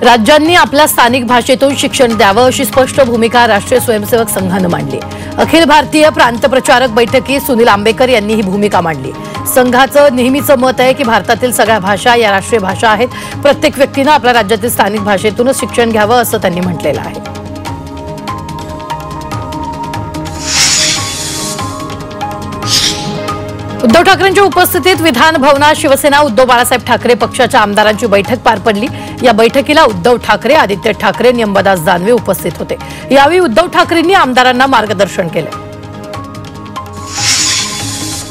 राज्यांनी आपल्या स्थानिक भाषेतून शिक्षण द्यावं अशी स्पष्ट भूमिका राष्ट्रीय स्वयंसेवक संघानं मांडली। अखिल भारतीय प्रांत प्रचारक बैठकीत सुनील आंबेकर यांनी ही भूमिका मांडली। संघाचं नेहमीचं मत आहे की भारतातील सगळ्या भाषा या राष्ट्रीय भाषा आहेत, प्रत्येक व्यक्तीने आपल्या राज्यातील स्थानिक भाषेतूनच शिक्षण घ्यावं असं त्यांनी म्हटलेलं आहे। उद्धव ठाकरेंच्या उपस्थितीत विधान भवनात शिवसेना उद्धव बाळासाहेब ठाकरे पक्षाच्या आमदारांची बैठक पार पडली। या बैठकीला उद्धव ठाकरे, आदित्य ठाकरे आणि अंबादास दानवे उपस्थित होते। यावेळी उद्धव ठाकरेंनी आमदारांना मार्गदर्शन केले।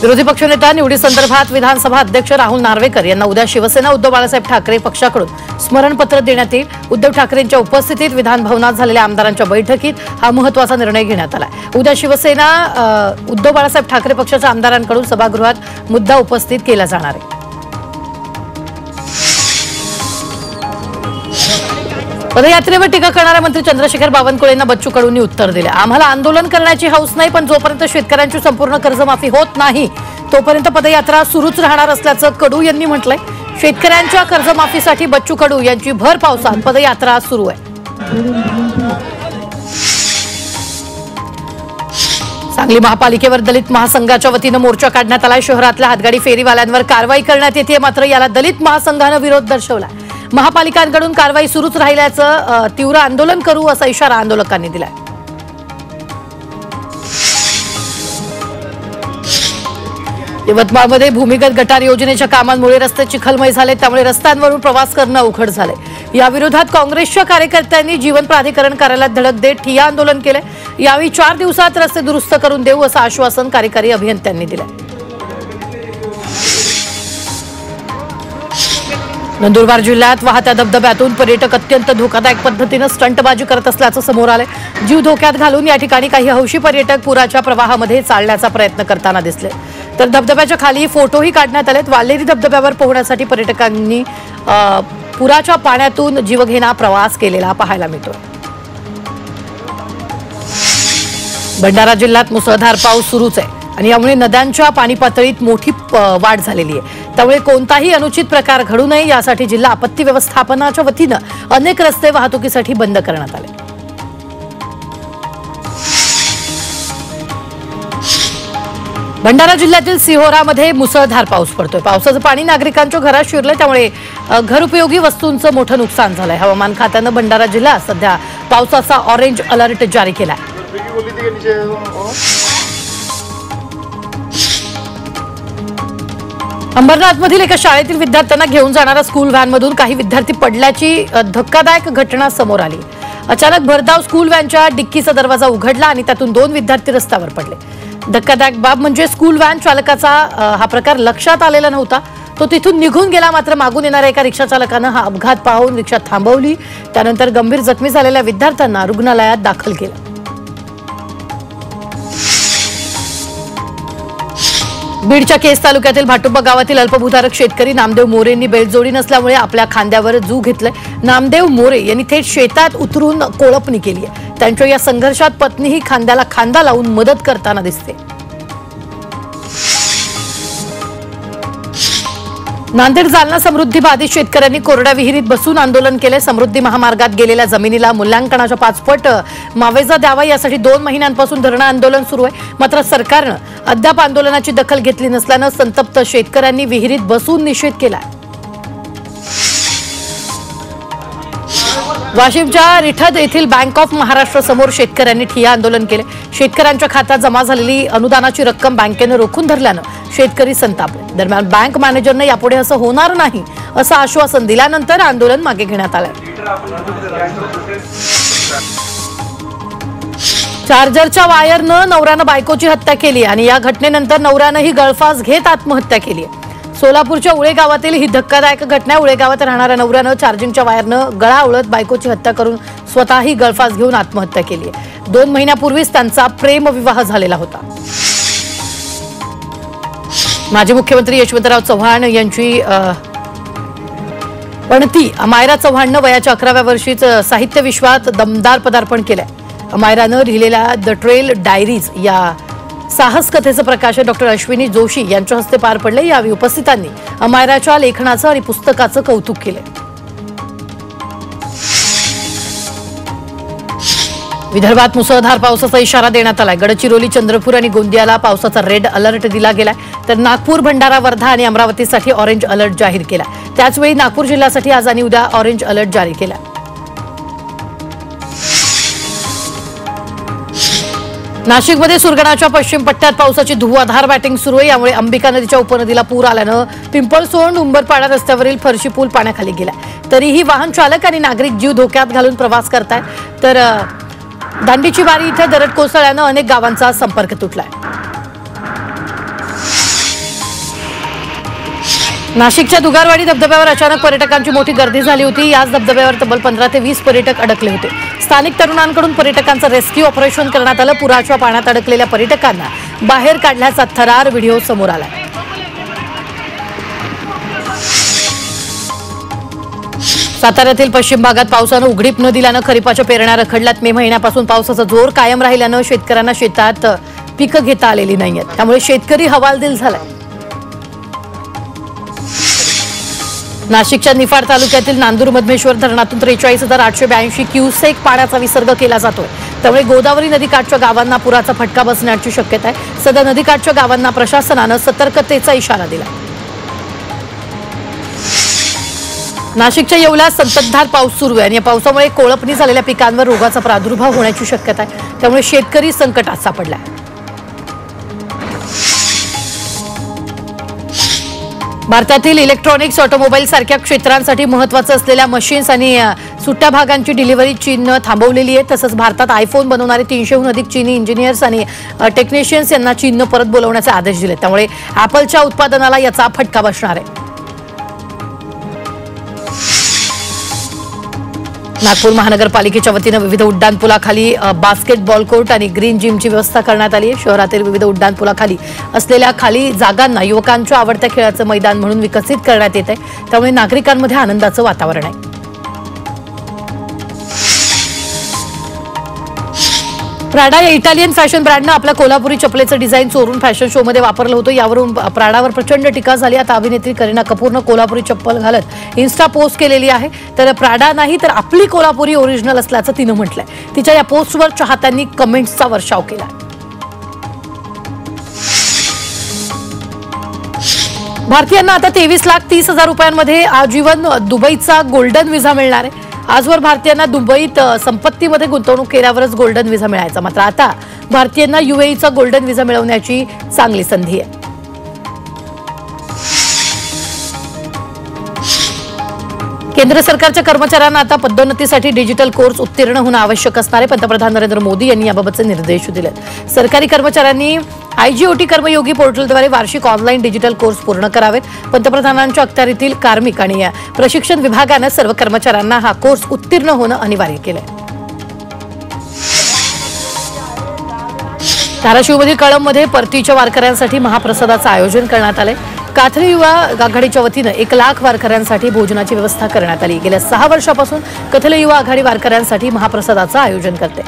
विरोधी पक्षनेता निवडीसंदर्भात विधानसभा अध्यक्ष राहुल नार्वेकर यांना उद्या शिवसेना उद्धव बाळासाहेब ठाकरे पक्षाकडून स्मरणपत्र देण्यात येईल। उद्धव ठाकरेंच्या उपस्थितीत विधान भवनात झालेल्या आमदारांच्या बैठकीत हा महत्त्वाचा निर्णय घेण्यात आला। उद्या शिवसेना उद्धव बाळासाहेब ठाकरे पक्षाच्या आमदारांकडून सभागृहात मुद्दा उपस्थित केला जाणार आहे। पदयात्रेवर टीका करणाऱ्या मंत्री चंद्रशेखर बावनकुळेंना बच्चू कडूंनी उत्तर दिले। आम्हाला आंदोलन करण्याची हौस नाही, पण जोपर्यंत शेतकऱ्यांची संपूर्ण कर्जमाफी होत नाही तोपर्यंत पदयात्रा सुरूच राहणार असल्याचं कडू यांनी म्हटलंय। शेतकऱ्यांच्या कर्जमाफीसाठी बच्चू कडू यांची भर पावसात पदयात्रा सुरू आहे। सांगली महापालिकेवर दलित महासंघाच्या वतीनं मोर्चा काढण्यात आला। शहरातल्या हातगाडी फेरीवाल्यांवर कारवाई करण्यात येते, मात्र याला दलित महासंघानं विरोध दर्शवला। महापालिकांकडून कारवाई सुरूच राहिल्याचं तीव्र आंदोलन करू असा इशारा आंदोलकांनी दिलाय। यवतमाळमध्ये भूमिगत गटार योजनेच्या कामांमुळे रस्ते चिखलमय झाले, त्यामुळे रस्त्यांवरून प्रवास करणं अवघड झालंय। या विरोधात काँग्रेसच्या कार्यकर्त्यांनी जीवन प्राधिकरण कार्यालयात धडक देत ठिय्या आंदोलन केलंय। यावेळी 4 दिवसात रस्ते दुरुस्त करून देऊ असं आश्वासन कार्यकारी अभियंत्यांनी दिलंय। नंदुरबार जिल्ह्यात वाहत्या धबधब्यातून पर्यटक अत्यंत धोकादायक पद्धतीने स्टंटबाजी करत असल्याचं समोर आलंय। जीव धोक्यात घालून या ठिकाणी काही हौशी पर्यटक पुराच्या प्रवाहामध्ये चालण्याचा प्रयत्न करताना दिसले, तर धबधब्याच्या खाली फोटोही काढण्यात आलेत। वालेरी धबधब्यावर पोहण्यासाठी पर्यटकांनी पुराच्या पाण्यातून जीवघेणा प्रवास केलेला पाहायला मिळतो। भंडारा जिल्ह्यात मुसळधार पाऊस सुरूच आहे आणि यामुळे नद्यांच्या पाणी पातळीत मोठी वाढ झालेली आहे, त्यामुळे कोणताही अनुचित प्रकार घडू नये यासाठी जिल्हा आपत्ती व्यवस्थापनाच्या वतीनं अनेक रस्ते वाहतुकीसाठी बंद करण्यात आले। भंडारा जिल्ह्यातील सिहोरामध्ये मुसळधार पाऊस पडतोय। पावसाचं पाणी नागरिकांच्या घरात शिरलंय, त्यामुळे घरउपयोगी वस्तूंचं मोठं नुकसान झालंय। हवामान खात्यानं भंडारा जिल्ह्यात सध्या पावसाचा ऑरेंज अलर्ट जारी केलाय। अंबरनाथमधील एका शाळेतील विद्यार्थ्यांना घेऊन जाणाऱ्या स्कूल व्हॅनमधून काही विद्यार्थी पडल्याची धक्कादायक घटना समोर आली। अचानक भरधाव स्कूल व्हॅनच्या डिक्कीचा दरवाजा उघडला आणि त्यातून 2 विद्यार्थी रस्त्यावर पडले। धक्कादायक बाब म्हणजे स्कूल व्हॅन चालकाचा हा प्रकार लक्षात आलेला नव्हता। तो तिथून निघून गेला, मात्र मागून येणाऱ्या एका रिक्षा चालकानं हा अपघात पाहून रिक्षा थांबवली। त्यानंतर गंभीर जखमी झालेल्या विद्यार्थ्यांना रुग्णालयात दाखल केलं। बीडच्या केस तालुक्यातील भाटुंबा गावातील अल्पभूधारक शेतकरी नामदेव मोरेंनी बैलजोडी नसल्यामुळे आपल्या खांद्यावर जू घेतलाय। नामदेव मोरे यांनी थेट शेतात उतरून कोळपणी केली आहे। त्यांच्या या संघर्षात पत्नीही खांद्याला खांदा लावून मदत करताना दिसते। नांदेड जालना समृद्धी बाधित शेतकऱ्यांनी कोरड्या विहिरीत बसून आंदोलन केले। समृद्धी महामार्गात गेलेल्या जमिनीला मूल्यांकनाच्या 5 पट मावेजा द्यावा यासाठी 2 महिन्यांपासून धरणं आंदोलन सुरू आहे, मात्र सरकारनं अद्याप आंदोलनाची दखल घेतली नसल्यानं संतप्त शेतकऱ्यांनी विहिरीत बसून निषेध केला। वाशिमच्या रिठद येथील बँक ऑफ महाराष्ट्र समोर शेतकऱ्यांनी ठिय्या आंदोलन केले। शेतकऱ्यांच्या खात्यात जमा झालेली अनुदानाची रक्कम बँकेनं रोखून धरल्यानं शेतकरी संतापले। दरम्यान बँक मॅनेजरनं यापुढे असं होणार नाही असं आश्वासन दिल्यानंतर आंदोलन मागे घेण्यात आलं। चार्जरच्या वायरनं नवऱ्यानं बायकोची हत्या केली आणि या घटनेनंतर नवऱ्यानंही गळफास घेत आत्महत्या केली आहे। सोलापूरच्या उळे गावातील ही धक्कादायक घटना। उळे गावात राहणाऱ्या नवऱ्यानं चार्जिंगच्या वायरनं गळा आवळत बायकोची हत्या करून स्वतःही गळफास घेऊन आत्महत्या केली आहे। 2 महिन्यापूर्वीच त्यांचा प्रेमविवाह झालेला होता। माजी मुख्यमंत्री यशवंतराव चव्हाण यांची पणती अमायरा चव्हाणनं वयाच्या 11व्या वर्षीच साहित्य विश्वात दमदार पदार्पण केलंय। अमायरानं लिहिलेल्या द ट्रेल डायरीज या साहस कथेचं प्रकाशन डॉक्टर अश्विनी जोशी यांच्या हस्ते पार पडले। यावेळी उपस्थितांनी अमायराच्या लेखनाचं आणि पुस्तकाचं कौतुक केले। विदर्भात मुसळधार पावसाचा इशारा देण्यात आलाय. गडचिरोली, चंद्रपूर आणि गोंदियाला पावसाचा रेड अलर्ट दिला गेलाय, तर नागपूर, भंडारा, वर्धा आणि अमरावतीसाठी ऑरेंज अलर्ट जाहीर केला. त्याचवेळी नागपूर जिल्ह्यासाठी आज आणि उद्या ऑरेंज अलर्ट जारी केला. नाशिकमध्ये सुरगणाच्या पश्चिम पट्ट्यात पावसाची धुव्वाधार बॅटिंग सुरू आहे. यामुळे अंबिका नदीच्या उपनदीला पूर आल्यानं पिंपळसोंड, उंबरपाडा रस्त्यावरील फरशी पूल पाण्याखाली गेला. तरीही वाहन चालक आणि नागरिक जीव धोक्यात घालून प्रवास करतायत. तर दांडीची बारी इथं दरड कोसळल्यानं अनेक गावांचा संपर्क तुटलाय. नाशिकच्या दुगारवाडी धबधब्यावर अचानक पर्यटकांची मोठी गर्दी झाली होती. याच धबधब्यावर तब्बल 15 ते 20 पर्यटक अडकले होते. स्थानिक तरुणांकडून पर्यटकांचं रेस्क्यू ऑपरेशन करण्यात आलं. पुराच्या पाण्यात अडकलेल्या पर्यटकांना बाहेर काढल्याचा थरार व्हिडिओ समोर आला. साताऱ्यातील पश्चिम भागात पावसानं उघडीप न दिल्यानं खरीपाच्या पेरण्या रखडल्यात. मे महिन्यापासून पावसाचा जोर कायम राहिल्यानं शेतकऱ्यांना शेतात पिकं घेता आलेली नाहीयेत. त्यामुळे शेतकरी हवालदिल झालाय. नाशिकच्या निफाड तालुक्यातील नांदूर मधमेश्वर धरणातून 43,882 क्युसेक पाण्याचा विसर्ग केला जातोय. त्यामुळे गोदावरी नदीकाठच्या गावांना पुराचा फटका बसण्याची शक्यता आहे. सध्या नदीकाठच्या गावांना प्रशासनानं सतर्कतेचा इशारा दिला. नाशिकच्या येवल्यात संततधार पाऊस सुरू आहे आणि या पावसामुळे कोळपणी झालेल्या पिकांवर रोगाचा प्रादुर्भाव होण्याची शक्यता आहे. त्यामुळे शेतकरी संकटात सापडलाय. भारतातील इलेक्ट्रॉनिक्स, ऑटोमोबाईल सारख्या क्षेत्रांसाठी महत्त्वाचं असलेल्या मशीन्स आणि सुट्ट्या भागांची डिलिव्हरी चीननं थांबवलेली आहे. तसंच भारतात आयफोन बनवणारे 300हून अधिक चीनी इंजिनियर्स आणि टेक्निशियन्स यांना चीननं परत बोलवण्याचे आदेश दिले. त्यामुळे ॲपलच्या उत्पादनाला याचा फटका बसणार आहे. नागपूर महानगरपालिकेच्या वतीनं विविध उड्डाणपुलाखाली बास्केटबॉल कोर्ट आणि ग्रीन जिमची व्यवस्था करण्यात आली आहे. शहरातील विविध उड्डाणपुलाखाली असलेल्या खाली जागांना युवकांच्या आवडत्या खेळाचं मैदान म्हणून विकसित करण्यात येत आहे. त्यामुळे नागरिकांमध्ये आनंदाचं वातावरण आहे. प्राडा या इटालियन फॅशन ब्रँडनं आपल्या कोल्हापुरी चपलेचं डिझाईन चोरून फॅशन शोमध्ये वापरलं होतं. यावरून प्राडावर प्रचंड टीका झाली. आता अभिनेत्री करीना कपूरनं कोल्हापुरी चप्पल घालत इन्स्टा पोस्ट केलेली आहे. तर प्राडा नाही तर आपली कोल्हापुरी ओरिजिनल असल्याचं तिनं म्हटलंय. तिच्या या पोस्टवर चाहत्यांनी कमेंट्सचा वर्षाव केला. भारतीयांना आता 23,30,000 रुपयांमध्ये आजीवन दुबईचा गोल्डन व्हिसा मिळणार आहे. आजवर भारतीयांना दुबईत संपत्तीमध्ये गुंतवणूक केल्यावरच गोल्डन व्हिसा मिळायचा. मात्र आता भारतीयांना UAEचा गोल्डन व्हिसा मिळवण्याची चांगली संधी आहे. केंद्र सरकारच्या कर्मचाऱ्यांना आता पदोन्नतीसाठी डिजिटल कोर्स उत्तीर्ण होणं आवश्यक असणार आहे. पंतप्रधान नरेंद्र मोदी यांनी याबाबतचे निर्देश दिले. सरकारी कर्मचाऱ्यांनी IGOT कर्मयोगी पोर्टलद्वारे वार्षिक ऑनलाईन डिजिटल कोर्स पूर्ण करावेत. पंतप्रधानांच्या अखत्यारीतील कार्मिक आणि प्रशिक्षण विभागानं सर्व कर्मचाऱ्यांना हा कोर्स उत्तीर्ण होणं अनिवार्य केलंय. धाराशिवमधील कळंबमध्ये परतीच्या वारकऱ्यांसाठी महाप्रसादाचं आयोजन करण्यात आलंय. काथरी युवा आघाडीच्या वतीनं 1,00,000 वारकऱ्यांसाठी भोजनाची व्यवस्था करण्यात आली. गेल्या 6 वर्षापासून कथले युवा आघाडी वारकऱ्यांसाठी महाप्रसादाचं आयोजन करते.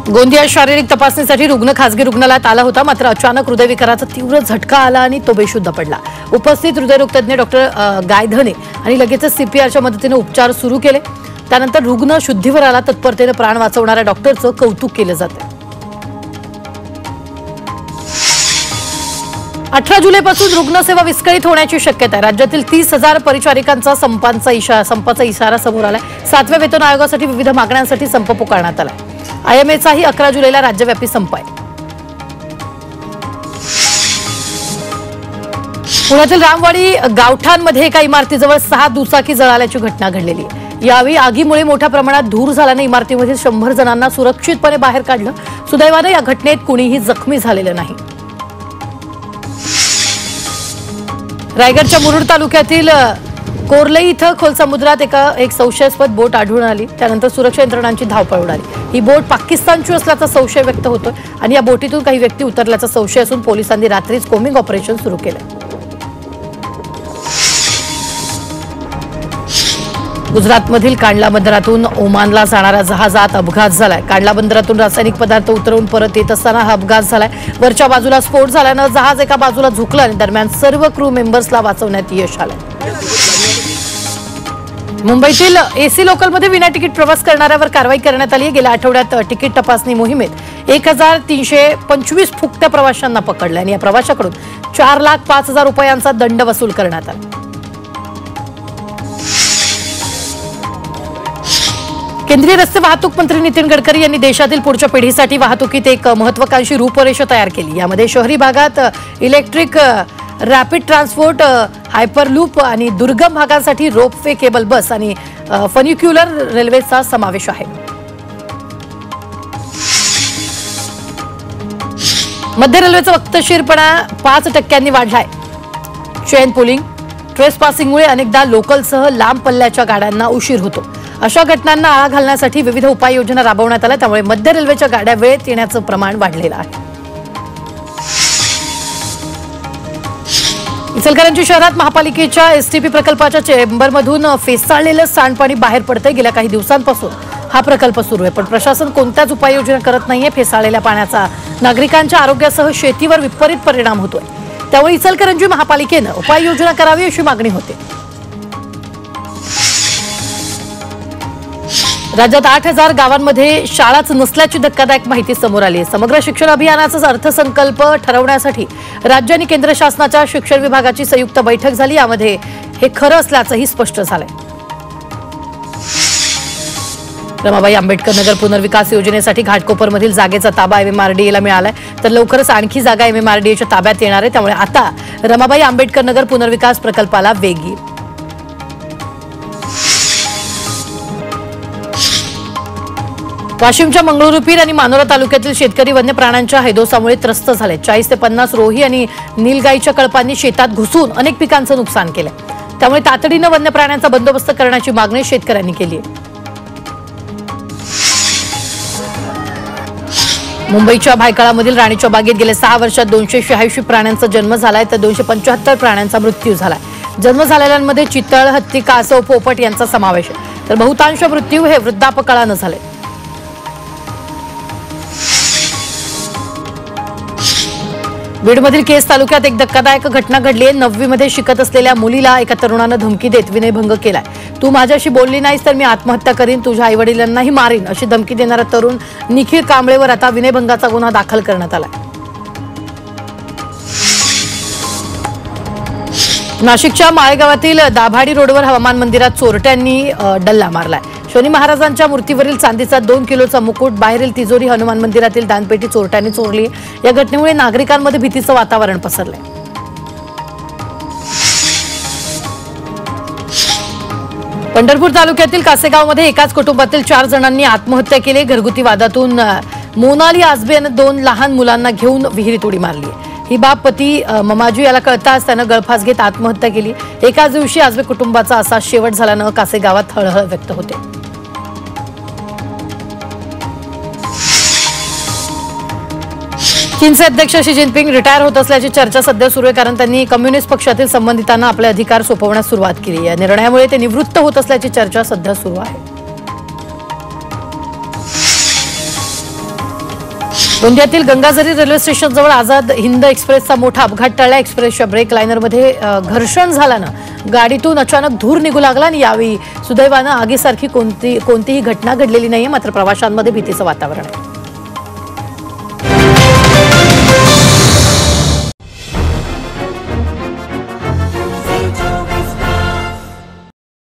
गोंदियात शारीरिक तपासणीसाठी रुग्ण खासगी रुग्णालयात आला होता. मात्र अचानक हृदयविकाराचा तीव्र झटका आला आणि तो बेशुद्ध पडला. उपस्थित हृदयरोग तज्ज्ञ डॉक्टर गायधने आणि लगेचच CPRच्या मदतीने उपचार सुरू केले. त्यानंतर रुग्ण शुद्धीवर आला. तत्परतेने प्राण वाचवणाऱ्या डॉक्टरचं कौतुक केलं जातं. 18 जुलैपासून रुग्णसेवा विस्कळीत होण्याची शक्यता आहे. राज्यातील 30,000 परिचारिकांचा संपाचा इशारा समोर आलाय. 7व्या वेतन आयोगासाठी विविध मागण्यांसाठी संप पुकारण्यात आलाय. IMAचाही 11 जुलैला राज्यव्यापी संप आहे. पुण्यातील रामवाडी गावठाणमध्ये एका इमारतीजवळ 6 दुचाकी जळाल्याची घटना घडलेली आहे. यावेळी आगीमुळे मोठ्या प्रमाणात धूर झाल्याने इमारतीमधील 100 जणांना सुरक्षितपणे बाहेर काढलं. सुदैवाने या घटनेत कुणीही जखमी झालेलं नाही. रायगडच्या मुरुड तालुक्यातील कोरलई इथं खोल समुद्रात एक संशयास्पद बोट आढळून आली. त्यानंतर सुरक्षा यंत्रणांची धावपळ उडाली. ही बोट पाकिस्तानची असल्याचा संशय व्यक्त होतोय आणि या बोटीतून काही व्यक्ती उतरल्याचा संशय असून पोलिसांनी रात्रीच कोमिंग ऑपरेशन सुरू केलं. गुजरातमधील कांडला बंदरातून ओमानला जाणाऱ्या जहाजात अपघात झालाय. कांडला बंदरातून रासायनिक पदार्थ उतरवून परत येत असताना हा अपघात झालाय. वरच्या बाजूला स्फोट झाल्यानं जहाज एका बाजूला झुकलं आणि दरम्यान सर्व क्रू मेंबर्सला वाचवण्यात यश आलंय. मुंबईतील एसी लोकलमध्ये विना तिकीट प्रवास करणाऱ्यावर कारवाई करण्यात आली. गेल्या आठवड्यात तिकीट तपासणी मोहिमेत 1325 फुकट्या प्रवाशांना पकडले आणि या प्रवाशाकडून 4,05,000 रुपयांचा दंड वसूल करण्यात आला. केंद्रीय रस्ते वाहतूक मंत्री नितीन गडकरी यांनी देशातील पुढच्या पिढीसाठी वाहतुकीत एक महत्त्वाकांक्षी रूपरेषा तयार केली. यामध्ये शहरी भागात इलेक्ट्रिक रॅपिड ट्रान्सपोर्ट, हायपरलूप आणि दुर्गम भागांसाठी रोपवे, केबल बस आणि फनिक्युलर रेल्वेचा समावेश आहे. मध्य रेल्वेचा वक्तशीरपणा 5% वाढलाय. चेन पुलिंग, ट्रेसपासिंगमुळे अनेकदा लोकलसह लांब पल्ल्याच्या गाड्यांना उशीर होतो. अशा घटनांना आळा घालण्यासाठी विविध उपाययोजना राबवण्यात आल्या. त्यामुळे मध्य रेल्वेच्या गाड्या वेळेत येण्याचं प्रमाण वाढलेलं आहे. इचलकरंजी शहरात महापालिकेच्या एसटीपी प्रकल्पाच्या चेंबरमधून फेसाळलेलं सांडपाणी बाहेर पडतंय. गेल्या काही दिवसांपासून हा प्रकल्प सुरू आहे, पण प्रशासन कोणत्याच उपाययोजना करत नाहीये. फेसाळलेल्या पाण्याचा नागरिकांच्या आरोग्यासह शेतीवर विपरीत परिणाम होतोय. त्यामुळे इचलकरंजी महापालिकेनं उपाययोजना करावी अशी मागणी होते. राज्यात 8,000 गावांमध्ये शाळाच नसल्याची धक्कादायक माहिती समोर आली आहे. समग्र शिक्षण अभियानाचा अर्थसंकल्प ठरवण्यासाठी राज्य आणि केंद्र शासनाच्या शिक्षण विभागाची संयुक्त बैठक झाली. यामध्ये हे खरं असल्याचंही स्पष्ट झालंय. रमाबाई आंबेडकर नगर पुनर्विकास योजनेसाठी घाटकोपरमधील जागेचा ताबा MMRDAला मिळालाय, तर लवकरच आणखी जागा MMRDAच्या ताब्यात येणार आहे. त्यामुळे आता रमाबाई आंबेडकर नगर पुनर्विकास प्रकल्पाला वेग येईल. वाशिमच्या मंगळुरूपीर आणि मानोरा तालुक्यातील शेतकरी वन्य प्राण्यांच्या हैदोसामुळे त्रस्त झाले. 40 ते 50 रोही आणि नीलगाईच्या कळपांनी शेतात घुसून अनेक पिकांचं नुकसान केलं. त्यामुळे तातडीनं वन्य प्राण्यांचा बंदोबस्त करण्याची मागणी शेतकऱ्यांनी केली आहे. मुंबईच्या भायखळामधील राणीच्या बागेत गेल्या 6 वर्षात 286 प्राण्यांचा जन्म झालाय, तर 275 प्राण्यांचा मृत्यू झालाय. जन्म झालेल्यांमध्ये चितळ, हत्ती, कासव, पोपट यांचा समावेश आहे, तर बहुतांश मृत्यू हे वृद्धापकाळानं झाले. बीडमधील केस तालुक्यात एक धक्कादायक घटना घडली आहे. 9वी मध्ये शिकत असलेल्या मुलीला एका तरुणानं धमकी देत विनयभंग केलाय. तू माझ्याशी बोलली नाहीस तर मी आत्महत्या करीन, तुझ्या आईवडिलांनाही मारीन अशी धमकी देणारा तरुण निखिल कांबळेवर आता विनयभंगाचा गुन्हा दाखल करण्यात आला. नाशिकच्या माळेगावातील दाभाडी रोडवर हवामान मंदिरात चोरट्यांनी डल्ला मारलाय. शनी महाराजांच्या मूर्तीवरील चांदीचा 2 किलोचा मुकुट, बाहेरील तिजोरी, हनुमान मंदिरातील दानपेटी चोरट्यांनी चोरली. या घटनेमुळे नागरिकांमध्ये भीतीचं वातावरण पसरलंय. पंढरपूर तालुक्यातील कासेगावमध्ये एकाच कुटुंबातील 4 जणांनी आत्महत्या केली. घरगुती वादातून मोनाली आजबे यानं 2 लहान मुलांना घेऊन विहिरीत उडी मारली. ही बाब पती ममाजू याला कळताच त्यानं गळफास घेत आत्महत्या केली. एकाच दिवशी आजबे कुटुंबाचा असा शेवट झाल्यानं कासेगावात हळहळ व्यक्त होते. चीनचे अध्यक्ष शी जिनपिंग रिटायर होत असल्याची चर्चा सध्या सुरू आहे, कारण त्यांनी कम्युनिस्ट पक्षातील संबंधितांना आपले अधिकार सोपवण्यास सुरुवात केली. या निर्णयामुळे ते निवृत्त होत असल्याची चर्चा सध्या सुरू आहे. गोंदियातील गंगाझरी रेल्वे स्टेशनजवळ आझाद हिंद एक्सप्रेसचा मोठा अपघात टळला. एक्सप्रेसच्या ब्रेक लायनरमध्ये घर्षण झाल्यानं गाडीतून अचानक धूर निघू लागला आणि यावेळी सुदैवानं आगीसारखी कोणतीही घटना घडलेली नाहीये. मात्र प्रवाशांमध्ये भीतीचं वातावरण आहे.